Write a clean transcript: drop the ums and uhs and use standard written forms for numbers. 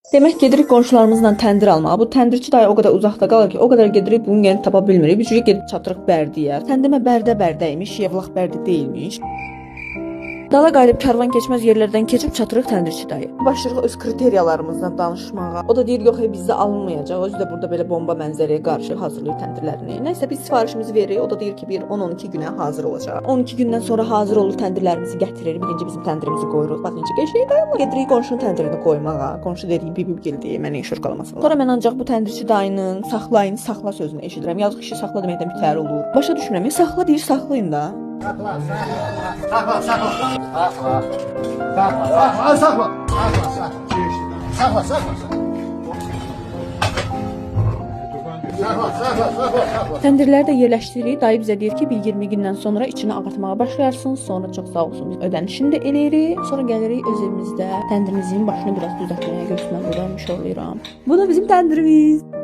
Demək gedirik qonşularımızla təndir almağa. Bu təndirçi dayı o qədər uzaqda qalır ki, o qədər gedirik bunu gəlib tapa bilmirik. Bir cürə gedib çatırıq Bərdiyə. Sən demə Bərdəymiş, Yevlax Bərdə deyilmiş. Dala qayıdıb karvan keçməz yerlərdən keçib çatırıq təndirçi dayı. Başlayırıq öz kriteriyalarımızdan danışmağa. O da deyir, yox, bizdə alınmayacaq. Özü də burada belə bomba mənzərəyə qarşı hazırlayır təndirlərini. Nəysə biz sifarişimizi veririk. O da deyir ki, bir 10-12 günə hazır olacaq. 12 gündən sonra hazır olur təndirlərimizi gətiririk. Birinci bizim təndirimizi qoyuruq. Bax necə qəşəngdir. Gedirik qonşunun təndirini qoymağa. Qonşu dediyi bibib gəldi, mənə şurqalamasın. Sonra mən ancaq bu təndirçi dayının saxla sözünü eşidirəm. Yazıq kişi saxla deməkdən bitər olur. Başa düşmürəm. Saxla deyir, saxlayın da. Təndirləri də yerləşdiririk. Dayı bizə deyir ki, bir 20 gündən sonra içini ağartmağa başlayarsınız. Sonra çox sağ olsun biz ödənişini də eləyirik. Sonra gəlirik öz evimizdə təndirimizin başını biraz düzəltməyə, göğsünə vurarmış oluram. Bu da bizim təndirimiz.